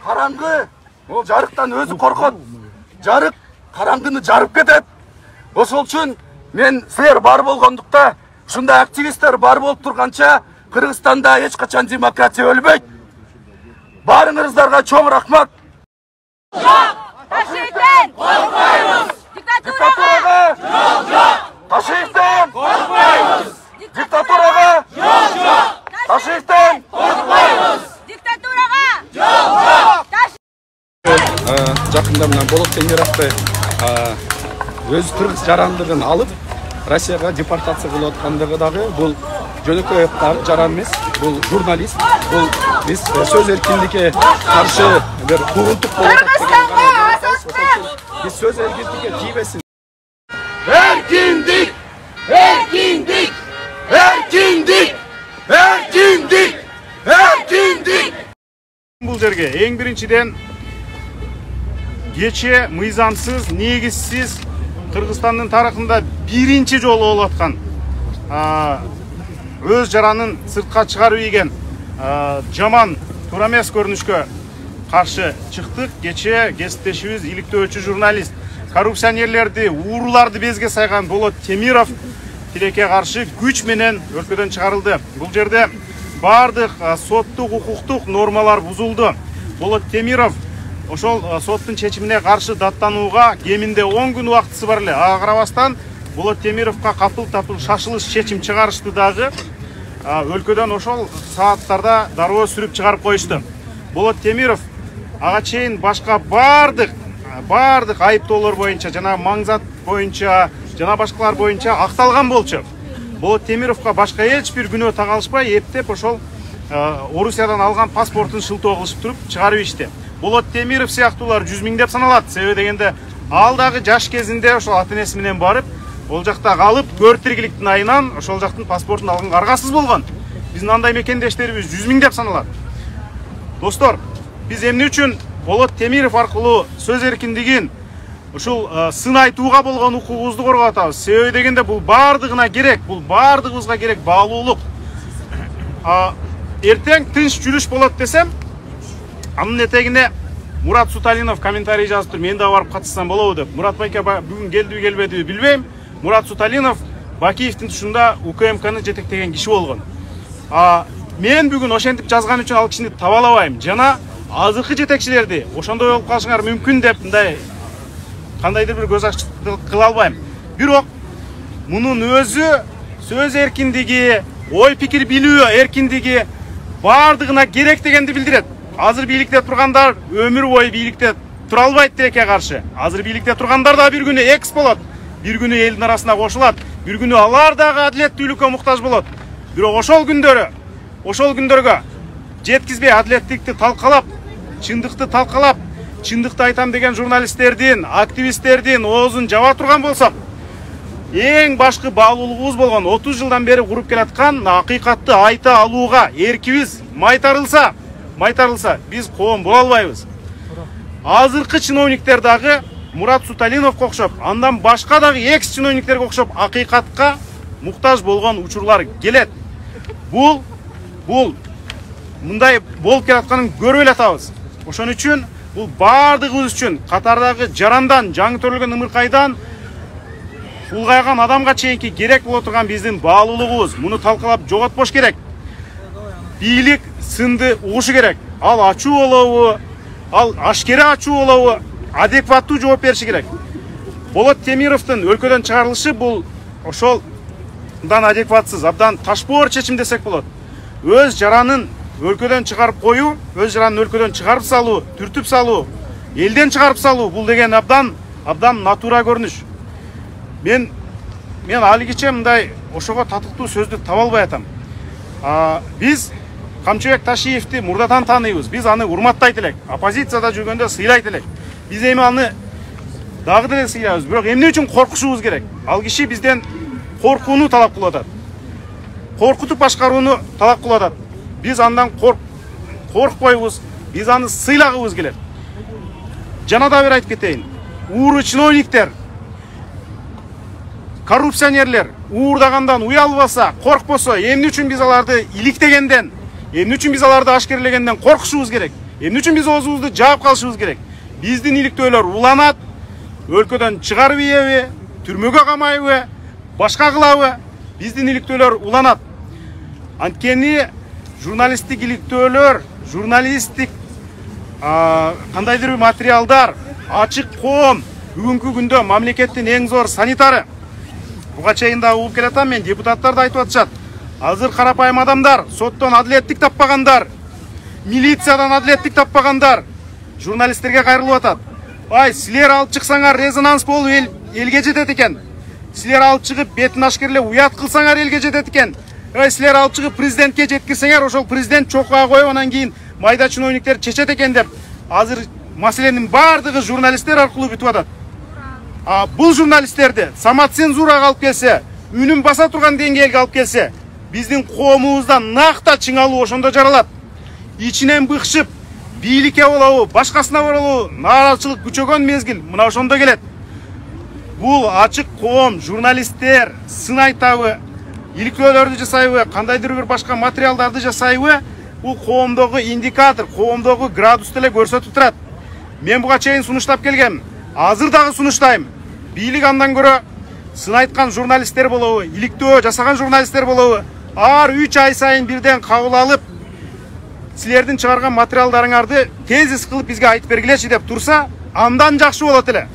Караңгы, ол жарықтан өзі қорқот. Жарық караңгыны жарып кетет. Ошол үчүн мен силер бар болгондукта, ушундай активисттер бар болуп турганча, Кыргызстанда эч качан демократия өлбөйт. Барыңыздарга чоң рахмат. Ташиевден коркпойбуз. Диктатурага жок. Ташиевден коркпойбуз. Диктатурага жок. Ташиевден коркпойбуз. Диктатурага жок. Жакында мына Болот Темировду өз кыргыз жарандыгын алып, Россияга депортация кылып аткандыгы дагы бул жөнөкөй жаран эмес, бул журналист, бул биз сөз эркиндикке каршы бир куугунтук болуп биз сөз эркиндикке тийбесин. Erkindik! Erkindik! Erkindik! Erkindik! Erkindik! Бул жерге эң биринчиден кече мыйзамсыз, негизсиз Кыргызстандын тарыхында биринчи жолу болуп аткан өз жаранын сыртка чыгарып ийген жаман туура эмес көрүнүшкө каршы чыктык. Кече кесиптешибиз, иликтөөчү журналист, коррупционерлерди, ууруларды безге сайган Болот Темиров тилекке каршы күч менен өлкөдөн чыгарылды. Бул жерде бардык соттук, укуктук нормалар бузулду. Болот Темиров ошол соттун чечимине каршы даттанууга кеминде 10 күн убактысы бар эле. Ага карабастан Болот Темировго капыл-тапыл шашылыш чечим чыгарышты дагы. Өлкөдөн ошол сааттарда дароо сүрүп чыгарып коюшту. Болот Темиров ага чейин башка бардык айыптоолор боюнча, жана маңзат боюнча, жана башкалар боюнча акталган болчу. Болот Темировго башка эч бир күнөө тагалышпай, эптеп ошол Орусиядан алган паспортун шылтоо кылышып туруп чыгарып ишти. Болот Темиров сыяктуулар 100 миңдеп саналат. Себеби дегенде ал дагы жаш кезинде ошол ата-энеси менен барып, ол жакта калып, көртиргиликтин айынан ошол жактын паспортун алганга аргасыз болгон. Биздин андай мекендештерибиз 100 миңдеп саналат. Достор, биз эмне үчүн Болот Темиров аркылуу сөз эркиндигин ушул сын айтууга болгон укугубузду коргоп атабыз. Себеби дегенде бул бардыгына керек, бул бардыгыбызга керек баалуулук. Эртең тынч жүрүш болот десем, анын этегине Мурат Суталинов комментарий жазып тур. Мен да барып катышсам болобу деп. Мурат байке бүгүн келдиби келбедиби билбейм. Мурат Суталинов Бакиевдин тушунда УКМКны жетектеген киши болгон. Мен бүгүн ошентип жазган үчүн ал кишини табалабайм. Жана азыркы жетекчилерди ошондой болуп калышыңар мүмкүн деп мындай кандайдыр бир көз ачыктык кыла албайм. Бирок мунун өзү сөз эркиндиги, ой пикир билүү эркиндиги бардыгына керек дегенди билдирет. Азыр бийликте тургандар өмүр бою бийликте тура албайт тилекке каршы. Азыр бийликте тургандар да бир күнү экс болот, бир күнү элдин арасына кошулат, бир күнү алар дагы адилеттүүлүккө муктаж болот. Бирок ошол күндөргө жеткизбей адилеттикти талкалап, чындыкты талкалап, чындыкты айтам деген журналисттердин, активисттердин оозун жаба турган болсок, эң башкы баалуулугубуз болгон 30 жылдан бери куруп келаткан акыйкатты айта алууга эркибиз майтарылса, биз коом боло албайбыз. Азыркы чиновниктер дагы Мурат Суталиновго окшоп, андан башка дагы экс чиновниктерге окшоп акыйкатка муктаж болгон учурлар келет. Бул мындай болуп келатканын көрүп эле атабыз. Ошон үчүн бул бардыгыбыз үчүн катардагы жарандан, жаңы төрөлгөн ымыркайдан улгайган адамга чейинки керек боло турган биздин баалуулугубуз. Муну талкалап жоготпош керек. Бийлик сынды угушу керек. Ал ачуу болобу, ал ашкере ачуу болобу, адекваттуу жооп бериши керек. Болот Темировдун өлкөдөн чыгарылышы бул ошолдан адекватсыз, абдан ташпоор чечим десек болот. Өз жаранын өлкөдөн чыгарып коюу, өз жаранын өлкөдөн чыгарып салуу, түртүп салуу, элден чыгарып салуу бул деген абдан натура көрүнүш. Мен алигиче мындай ошого татыктуу сөздү таба албай атам. Биз Камчыбек Ташиевди мурдатан тааныйбыз. Биз аны урматтайт элек. Оппозицияда жүргөндө сыйлайт элек. Биз эми аны дагы деле сыйлайбыз. Бирок эмне үчүн коркушубуз керек? Ал киши бизден коркууну талап кылып атат. Коркутуп башкарууну талап кылып атат. Биз андан коркпойбуз. Биз аны сыйлагыбыз келет. Жана да бир айтып кетейин. Ууру чиновниктер, коррупционерлер уурдагандан уялбаса, коркпосо, эмне үчүн биз аларды иликтегенден, эмне үчүн биз аларды ашкерлегенден коркушубуз керек? Эмне үчүн биз оозубузду жаап калышыбыз керек? Биздин иликтөөлөр уланат, өлкөдөн чыгарып ийеби, түрмөгө камайбы, башка кылабы? Биздин иликтөөлөр уланат. Анткени журналисттик иликтөөлөр, журналисттик кандайдыр бир материалдар, ачык коом бүгүнкү күндө мамлекеттин эң зор санитары. Буга чейин да угуп келатам, мен депутаттар да айтып атышат. Азыр карапайым адамдар, соттон адилеттик таппагандар, милициядан адилеттик таппагандар журналисттерге кайрылып атат. Ай, силер алып чыксаңар резонанс болуп элге жетет экен. Силер алып чыгып бетин ашкерлеп уят кылсаңар элге жетет экен. Ай, силер алып чыгып президентке жеткирсеңер, ошол президент чокуга коюп анан кийин майда чиновниктер чечет экен деп азыр маселенин бардыгы журналисттер аркылуу бүтүп атат. Бул журналисттерди самоцензурага алып келсе, үнүн баса турган деңгээлге алып келсе, биздин коомубузда накта чыңалуу ошондо жаралат. Ичинен быкшып, бийликке болобу, башкасына болобу, нааразычылык күчөгөн мезгил мына ошондо келет. Бул ачык коом, журналисттер сын айтабы, иликтөөлөрдү жасайбы, кандайдыр бир башка материалдарды жасайбы, бул коомдогу индикатор, коомдогу градус деле көрсөтүп турат. Мен буга чейин сунуштап келгем, азыр дагы сунуштайм. Бийлик андан көрө сын айткан журналисттер болобу, иликтөө жасаган журналисттер болобу, ар 3 ай сайын бирден кабыл алып, силердин чыгарган материалдарыңарды тезис кылып бизге айтып бергилечи деп турса, андан жакшы болот эле.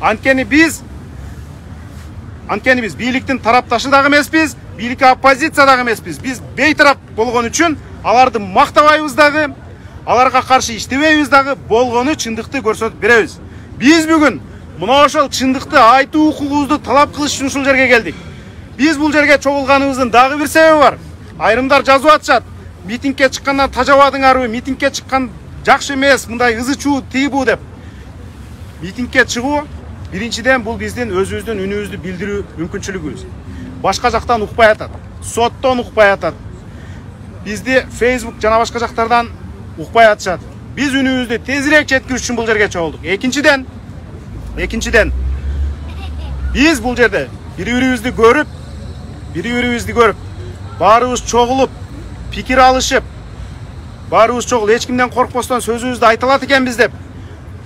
Анткени биз бийликтин тарапташы дагы эмеспиз, бийликке оппозиция дагы эмеспиз. Биз бейтарап болгон үчүн аларды мактабайбыз дагы, аларга каршы иштебейбиз дагы, болгону чындыкты көрсөтүп беребиз. Биз бүгүн мына ошол чындыкты айтуу укугубузду талап кылыш үчүн ушул жерге келдик. Биз бул жерге чогулганыбыздын дагы бир себеби бар. Айрымдар жазып атышат. Митингке чыккандан тажабадыңарбы, митингке чыккан жакшы эмес, мындай ызы чуу тийбу деп. Митингке чыгуу биринчиден бул биздин өзүбүздүн үнүбүздү билдирүү мүмкүнчүлүгүбүз. Башка жактан укпай атат, соттон укпай атат. Бизди Facebook жана башка жактардан укпай атышат. Биз үнүбүздү тезирээк жеткириш үчүн бул жерге чогулдук. Экинчиден биз бул жерде бири-бирибизди көрүп, баарыбыз чогулуп, пикир алышып, баарыбыз чогул эч кимден коркпостон сөзүбүздү айта алат экенбиз деп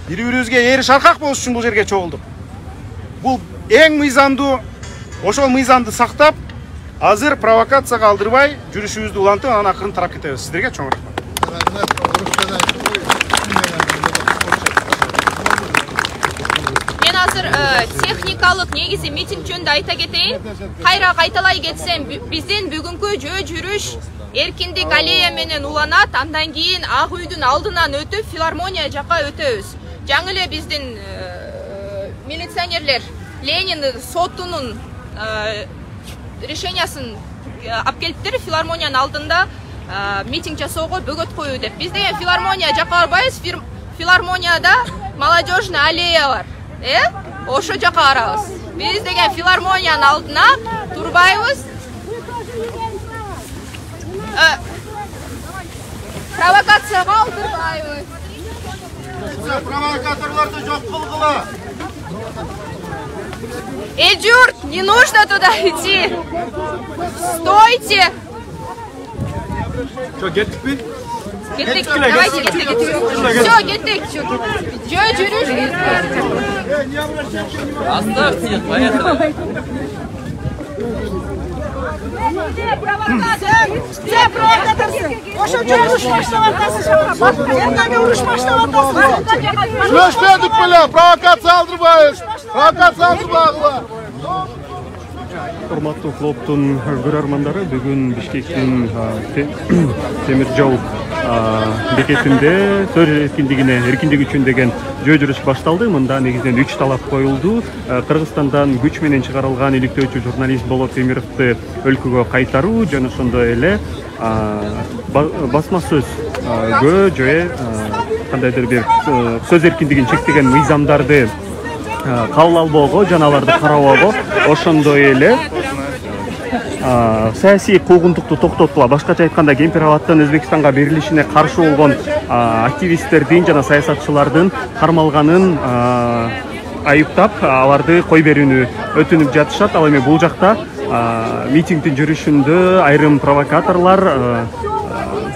бири-бирибизге ээриш аркак болуш үчүн бул жерге чогулдук. Бул эң мыйзамдуу, ошол мыйзамды сактап, азыр провокацияга алдырбай жүрүшүбүздү улантып, анан акырын тарап кетебиз. Сиздерге чоң рахмат. Мен азыр техникалык негизи митинг жөнүндө айта кетейин. Кайра кайталай кетсем, биздин бүгүнкү жөө жүрүш Эркиндик аллея менен уланат, андан кийин Ак үйдүн алдынан өтүп, филармония жака өтөбүз. Жаңы эле биздин милиционерлер Ленин сотунун решениясын алып келиптир, филармониянын алдында митинг жасоого бөгөт коюу деп. Биз деген филармония жака барбайбыз, филармонияда молодежный аллея бар. Ошо жака барабыз. Биз деген филармониянын алдына турбайбыз. Провокацияга алдырбайбыз. Провокаторлорду жок кылгыла. Эльжурт, не нужно туда идти. Стойте. Что, кеттикпи? Кеттик. Давайте кеттик. Все, кеттик. Жөө жүрүш. Оставьте, поехали. Все провокаторсы. Ошо жүрүш баштап атасыз. Эртең уруш баштап атасыз. Сүйлөшпөдүк беле, провокация алдырбайбыз. Провокация алдырбагыла. Урматтуу клубтун көрөрмандары, бүгүн Бишкектин темир жол бекетинде сөз эркиндиги үчүн деген жөө жүрүш башталды. Мында негизинен 3 талап коюлду. Кыргызстандан күч менен чыгарылган иликтөөчү журналист Болот Темировду өлкөгө кайтаруу жана ошондой эле басма сөзгө же кандайдыр бир сөз эркиндигин чектеген мыйзамдарды кабыл албоого жана аларды карабоого, ошондой эле саясий куугунтукту токтотууга, башкача айтканда Кемпир Абадтын Өзбекстанга берилишине каршы болгон активисттердин жана саясатчылардын кармалганын айыптап, аларды кой берүүнү өтүнүп жатышат. Ал эми бул жакта митингдин жүрүшүндө айрым провокаторлор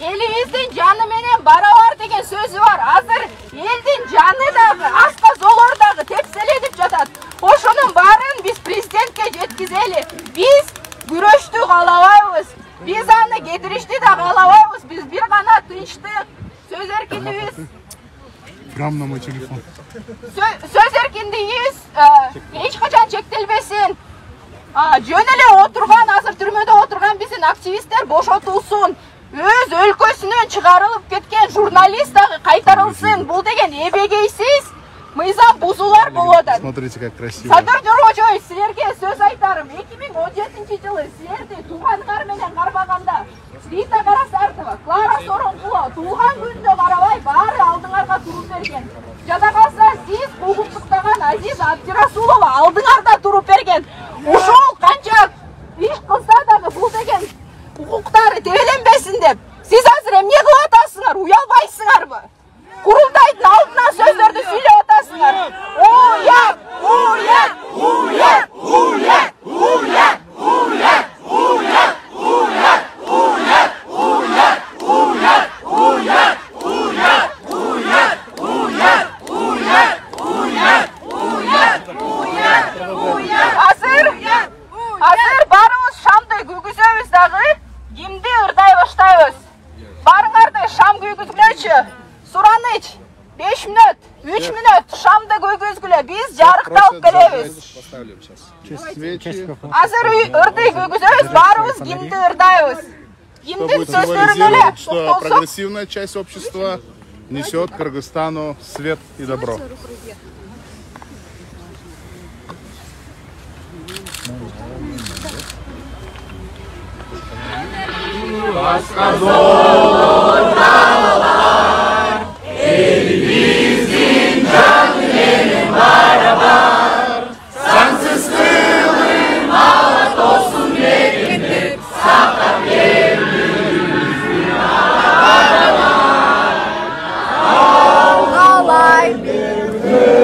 Элибиздин жаны менен барабар деген сөзү бар. Азыр элдин жаны дагы, аста золор дагы тепселенип жатат. Ошонун баарын биз президентке жеткизели. Биз күрөштү каалабайбыз. Биз аны кетиришти да каалабайбыз. Биз бир гана тынчтык, сөз эркиндигибиз. Прям на мой телефон. Сөз эркиндигибиз эч качан чектелбесин. Жөн эле отурган, азыр түрмөдө отурган биздин активисттер бошотулсун. Өз өлкөсүнөн чыгарылып кеткен журналист дагы кайтарылсын. Бул деген эбегейсиз мыйзам бузуулар болуп атат. Смотрите, как красиво. Садыр Жоргочоевич, силерге сөз айтарым. 2017-жылы силерди туугандар менен кармаганда Рита Карасартова, Клара Соронкулова туулган күндө карабай баары алдыңарга туруп берген. Жада калса сиз куугунтуктаган Азиз Абдирасулова алдыңарда туруп берген. Ошол канча иш кылса дагы бул деген укуктары тебеленбесин деп. Сиз азыр эмне кылып атасыңар? Уялбайсыңарбы? Курултайдын алдынан сөздөрдү сүйлөп атасыңар. Уят, уят, уят, уят, уят, уят, уят, уят, уят, уят, уят, уят, уят, уят, уят, уят, уят, уят, уят. Азыр барыбыз шамды күйгүзөбүз дагы, кимди ырдай баштайбыз. Барыңарды шам күйгүзгүлөчү. Сураныч, 5 мүнөт, 3 мүнөт шамды күйгүзгүлө. Биз жарыкталып келебиз. Азыр ырды күйгүзөбүз, барыбыз кимди ырдайбыз. Кимдин сөздөрүн эле что прогрессивная часть общества несет Кыргызстану свет и добро. Элибиздин жаны менен барабар, сансыз тылым ала тосын мекендеп, сактап элибиздин барабар. Алгалай бербөзөй,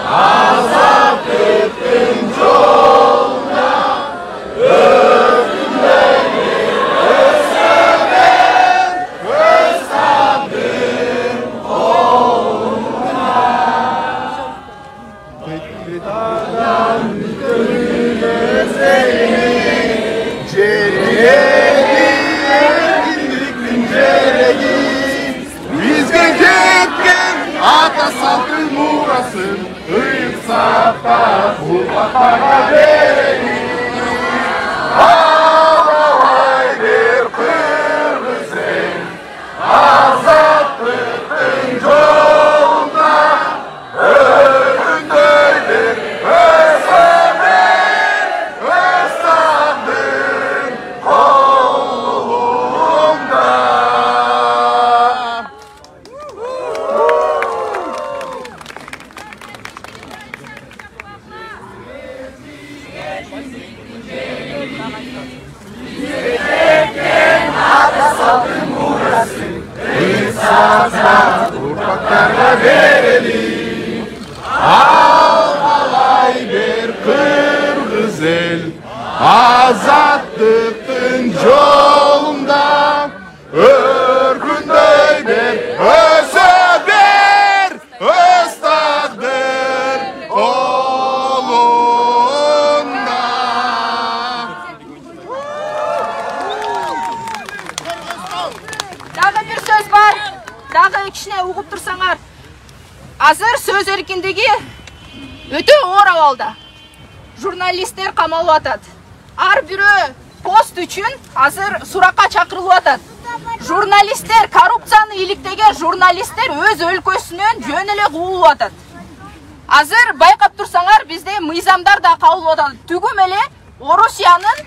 азаттыктын жолунда ата салттын мурасын ыйык сактап урмактарга берели. Алабай бер кыргыз эл, азаттыктын жолунда өргөндөй бер, өсө бер, өз тагдырың колуңда. Урмактарга берели. Алгалай бер кыргыз эл, азаттыктын жолунда өркүндөй бер, өсө бер, өз тагдыр колунда. Дагы бир сөз бар. Дагы кичине угуп турсаңар. Азыр сөз эркиндиги өтө оор абалда. Журналисттер камалып атат. Ар бирөө пост үчүн азыр суракка чакырылып атат. Журналисттер, коррупцияны иликтеген журналисттер өз өлкөсүнөн жөн эле куулуп атат. Азыр байкап турсаңар, бизде мыйзамдар да кабыл атат. Түгүм эле Орусиянын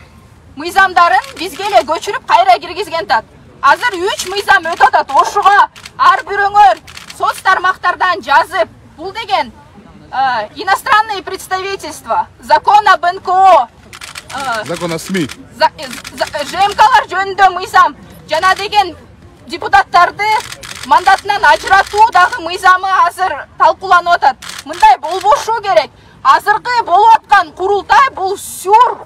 мыйзамдарын бизге эле көчүрүп кайра киргизген тат. Азыр 3 мыйзам өтө атат. Ошуга ар бирөөңөр соц тармактардан жазып, бул деген иностранные представительства, закон об НКО, Закон о СМИ. ЖМКлар жөнүндө мыйзам, жана деген депутаттарды мандатынан ажыратуу дагы мыйзамы азыр талкууланып атат. Мындай болбошу керек. Азыркы болуп аткан курултай бул сюр.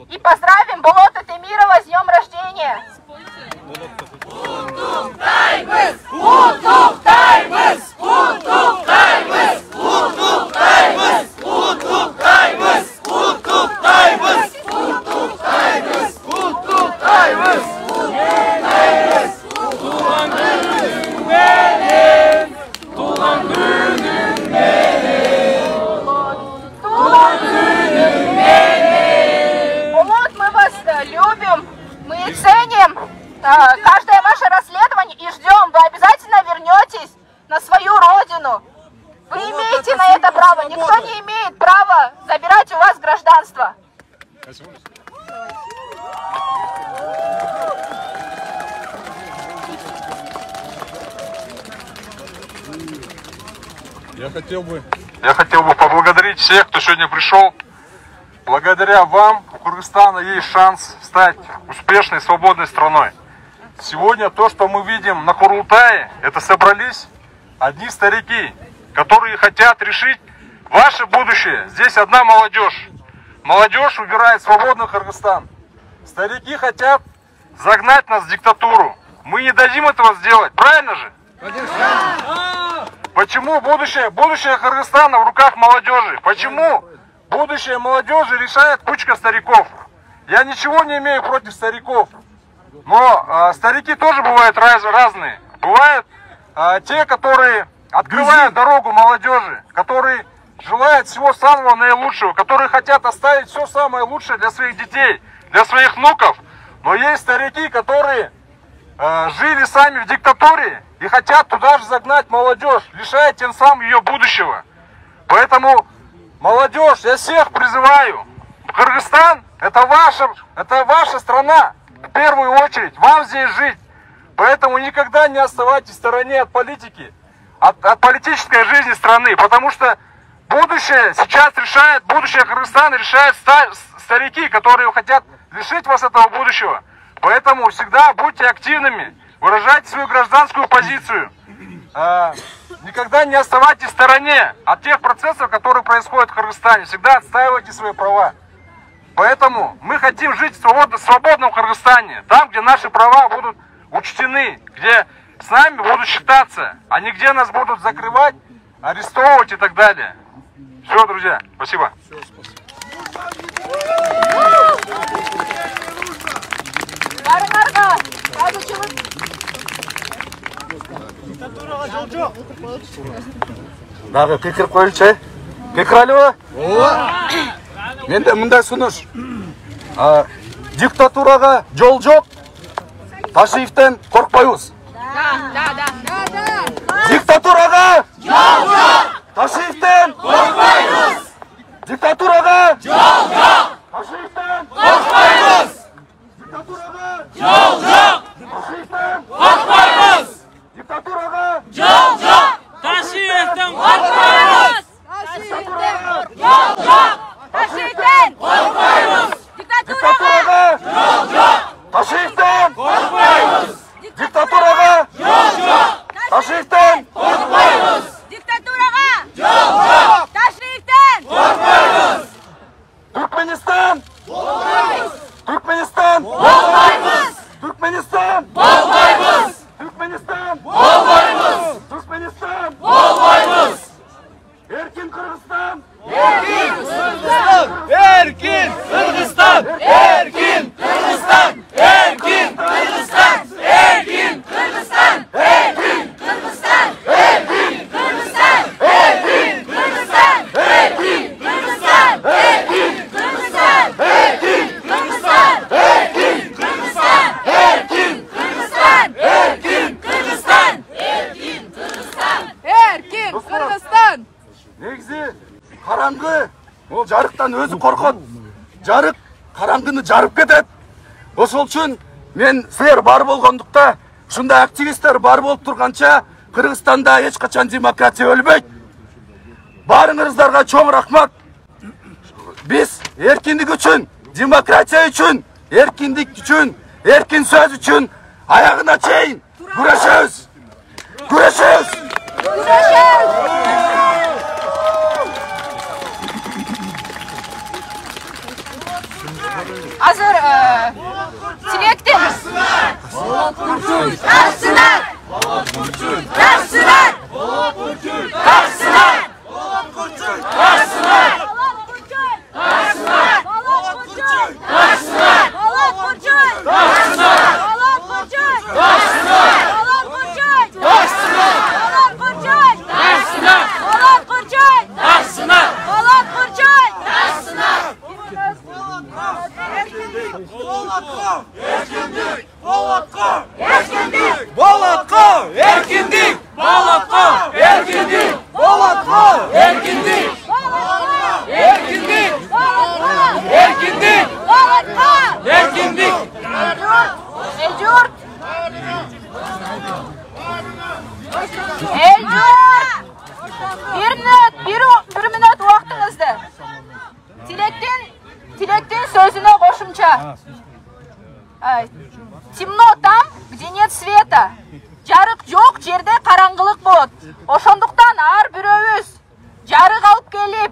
и поздравим Болото Темирова с днем рождения. Любим, мы ценим каждое ваше расследование и ждем. Вы обязательно вернетесь на свою родину. Вы имеете на это право. Никто не имеет права забирать у вас гражданство. Я хотел бы поблагодарить всех, кто сегодня пришел. Благодаря вам у Кыргызстана есть шанс стать успешной, свободной страной. Сегодня то, что мы видим на Курултае, это собрались одни старики, которые хотят решить ваше будущее. Здесь одна молодежь. Молодежь выбирает свободный Кыргызстан. Старики хотят загнать нас в диктатуру. Мы не дадим этого сделать, правильно же? Почему будущее Кыргызстана в руках молодежи? Почему будущее молодежи решает кучка стариков? Я ничего не имею против стариков, но старики тоже бывают разные. Бывают те, которые открывают дорогу молодежи, которые желают всего самого наилучшего, которые хотят оставить все самое лучшее для своих детей, для своих внуков. Но есть старики, которые жили сами в диктатуре и хотят туда же загнать молодежь, лишая тем самым ее будущего. Поэтому, молодежь, я всех призываю, Кыргызстан это ваша страна, в первую очередь, вам здесь жить. Поэтому никогда не оставайтесь в стороне от политики, от политической жизни страны, потому что будущее сейчас решает, будущее Кыргызстана решают старики, которые хотят лишить вас этого будущего. Поэтому всегда будьте активными, выражайте свою гражданскую позицию. Никогда не оставайтесь в стороне от тех процессов, которые происходят в Кыргызстане. Всегда отстаивайте свои права. Поэтому мы хотим жить в свободном Кыргызстане, там, где наши права будут учтены, где с нами будут считаться, а не где нас будут закрывать, арестовывать и так далее. Все, друзья, спасибо. Дағы пікір қойынша, пікір әлі менде мұндай сұныш. Диктатураға жол жоқ, Ташиевтен қорқпайыз. Диктатураға жол жоқ, Ташиевтен қорқпайыз. Диктатураға жол жоқ, Ташиевтен қорқпайыз. Диктатураға жол жоқ, Ташиевтен қорқпайыз. Диктатураға жол жоқ, Ташиевтен қорқпайыз. Жол жоқ, Ташиевтен қорқпайыз. Диктатураға жол жоқ, Ташиевтен қорқпайыз. Диктатураға жол жоқ, Ташиевтен қорқпайыз. Диктатураға жол жоқ, Ташиевтен қорқпайыз. Түркменистан болмаймыз. Түркменистан болмаймыз. Түркменистан болмаймыз. Түркменистан болмаймыз. Түркменистан болмаймыз. Erkin Kırgızstan. Erkin Kırgızstan. Erkin Kırgızstan. Erkin Kırgızstan. Erkin Kırgızstan. Erkin Kırgızstan. Erkin Kırgızstan. Erkin Kırgızstan. Erkin Kırgızstan. Erkin Kırgızstan. Erkin Kırgızstan. Erkin Kırgızstan. Erkin Kırgızstan. Erkin Kırgızstan. Erkin Kırgızstan. Erkin Kırgızstan. Erkin Kırgızstan. Негізі қараңғы, ол жарықтан өзі қорқады. Жарық қараңғыны жарып кетеді. Осыл үшін мен сіздер бар болғандықта, шында активистер бар болып тұрғанша, Қырғызстанда ешқашан демократия өлмейді. Барыңыздарға чоң рахмат. Біз еркіндік үшін, демократия үшін, еркіндік үшін, еркін сөз үшін аяғына шейін күресеміз. Күресеміз. азыр тилектин Тилектин сөзүнө кошумча. Темно там, где нет света. Жарык жок жерде караңгылык болот. Ошондуктан ар бирөөбүз жарык алып келип,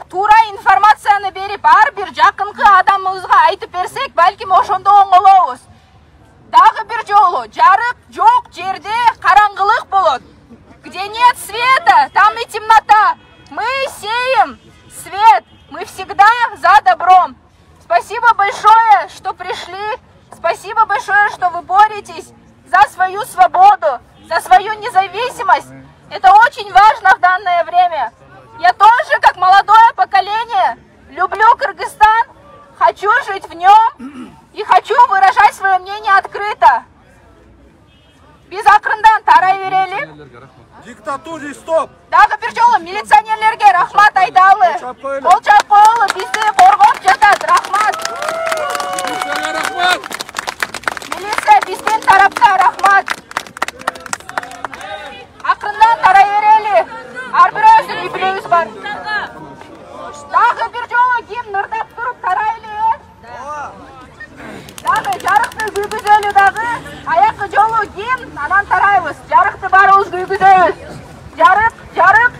туура информацияны берип, ар бир жакынкы адамыбызга айтып берсек, балким ошондо оңолобуз. Дагы бир жолу, жарык жок жерде караңгылык болот. Где нет света, там и темнота. Мы сеем свет. Мы всегда за добром. Спасибо большое, что пришли. Спасибо большое, что вы боретесь за свою свободу, за свою независимость. Это очень важно в данное время. Я тоже, как молодое поколение, люблю Кыргызстан, хочу жить в нем и хочу выражать свое мнение открыто. Биз акырындан тарай берели. Диктатуре стоп! Дагы бир жолу милиционерлерге рахмат айталы. Кол чап коелу, бизди коргоп жатат. Рахмат. Милиция биздин тарапта, рахмат. Акырындан тарай берели. Ар бирөөбүздүн үй бүлөбүз бар. Дагы бир жолу ким нырдап туруп тарайлы. Дагы жарыкты күйгүзөлү дагы. Аякы жолу ким, анан тарайбыз. Жарыкты баарыбыз күйгүзөбүз. Жарык, жарык.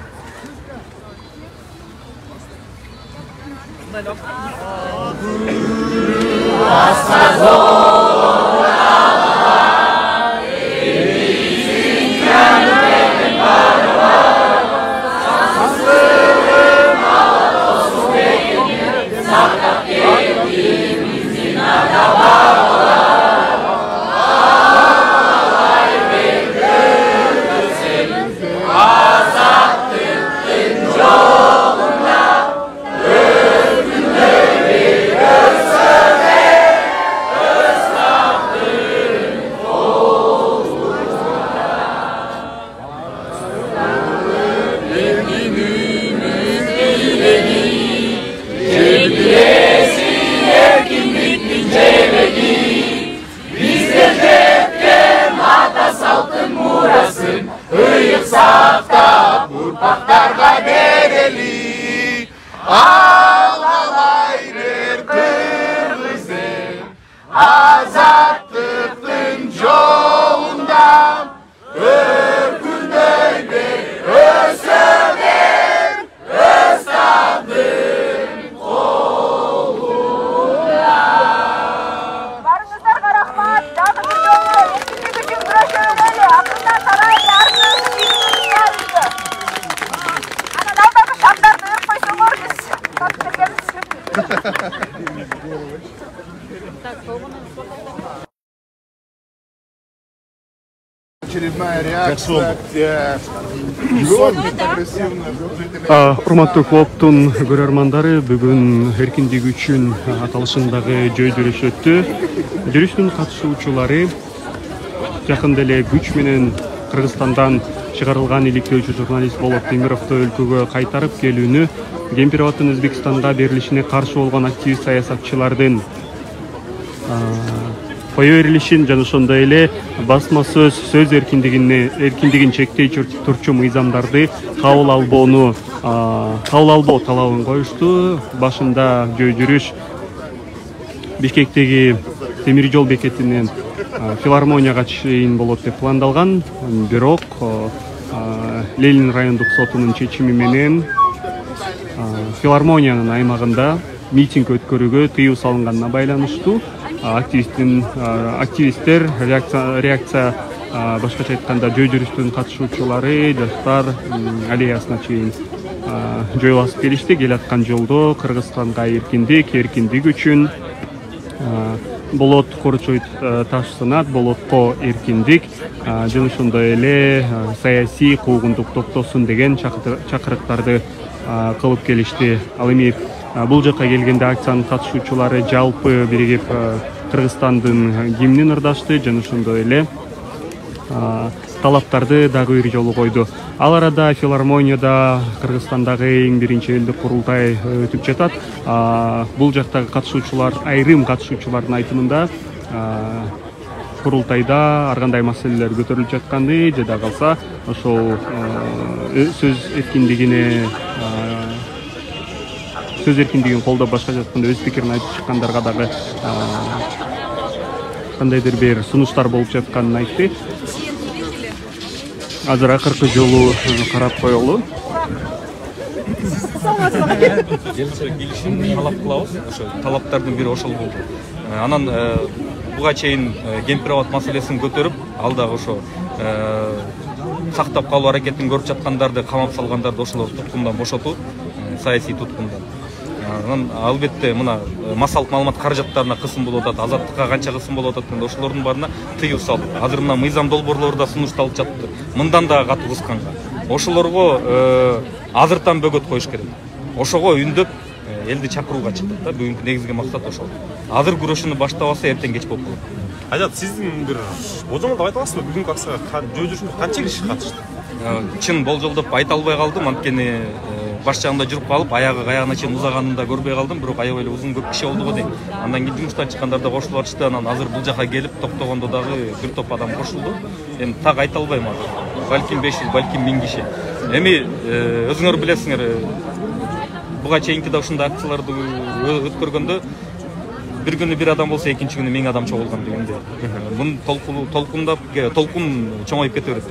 Очередная реакция, где сотни агрессивных жителей. Урматтуу клубтун көрөрмандары, бүгүн эркиндик үчүн аталышындагы жөө жүрүш өттү. Жүрүштүн катышуучулары жакында эле күч менен Кыргызстандан чыгарылган иликтөөчү журналист Болот Темировду өлкөгө кайтарып келүүнү, Кемпир-Абадтын Өзбекстанга берилишине каршы болгон активист саясатчылардын кое берилишин жана ошондой эле басма сөз эркиндигин чектей турчу мыйзамдарды кабыл албоо талабын коюшту. Башында жөө жүрүш Бишкектеги темир жол бекетинен филармонияга чейин болот деп пландалган. Бирок Ленин райондук сотунун чечими менен филармониянын аймагында митинг өткөрүүгө тыюу салынганына байланыштуу активисттер реакция башкача айтканда жөө жүрүштүн катышуучулары жаштар аллеясына чейин жөө басып келишти. Келаткан жолдо Кыргызстанга эркиндик үчүн болот Курчой таш сынат, болотко эркиндик жана ошондой эле саясий куугундук токтосун деген чакырыктарды кылып келишти. Ал эми бул жака келгенде акциянын катышуучулары жалпы биригип Кыргызстандын гимнин ырдашты жана ошондой эле талаптарды дагы бир жолу койду. Ал арада филармонияда Кыргызстандагы эң биринчи элдик курултай өтүп жатат. Бул жактагы катышуучулар, айрым катышуучулардын айтымында курултайда ар кандай маселелер көтөрүлүп жатканы, жада калса ошол сөз эркиндигин колдоп башка жатканда өз пикирин айтып чыккандарга дагы кандайдыр бир сунуштар болуп жатканын айтты. Азыр акыркы жолу карап коелу. Келишим талап кылабыз. Ошо талаптардын бири ошол болду. Анан буга чейин Кемпироват маселесин көтөрүп, ал дагы ошо сактап калуу аракетин көрүп жаткандарды, камап салгандарды ошолор туткундан бошотуу, саясий туткундан. Анан албетте мына массалык маалымат каражаттарына кысым болуп атат, азаттыкка канча кысым болуп атат дегенде ошолордун баарына тыюу салып. Азыр мына мыйзам долбоорлору да сунушталып жатты. Мындан да катуу кысканга. Ошолорго азыртан бөгөт коюш керек. Ошого үндөп элди чакырууга чыктык да. Бүгүнкү негизги максат ошол. Азыр күрөшүнү баштабаса эртең кеч болуп калат. Ажат, сиздин бир болжолдоп айта аласызбы? Бүгүнкү акцияга жөө жүрүшүндө канча киши катышты? Чын болжолдоп айта албай калдым, анткени баш жагында жүрүп калып, аягына чейин узаганын да көрбөй калдым, бирок аябай эле узун көп киши болду го дейм. Андан кийин жумуштан чыккандар да кошулуп атышты, анан азыр бул жака келип токтогондо дагы бир топ адам кошулду. Эми так айта албайм азыр. Балким 500, балким 1000 киши. Эми өзүңөр билесиңер, буга чейинки да ушундай акцияларды өткөргөндө бир күнү бир адам болсо, экинчи күнү 1000 адам чогулган дегенде. Мун толкун чоңоюп кете берет.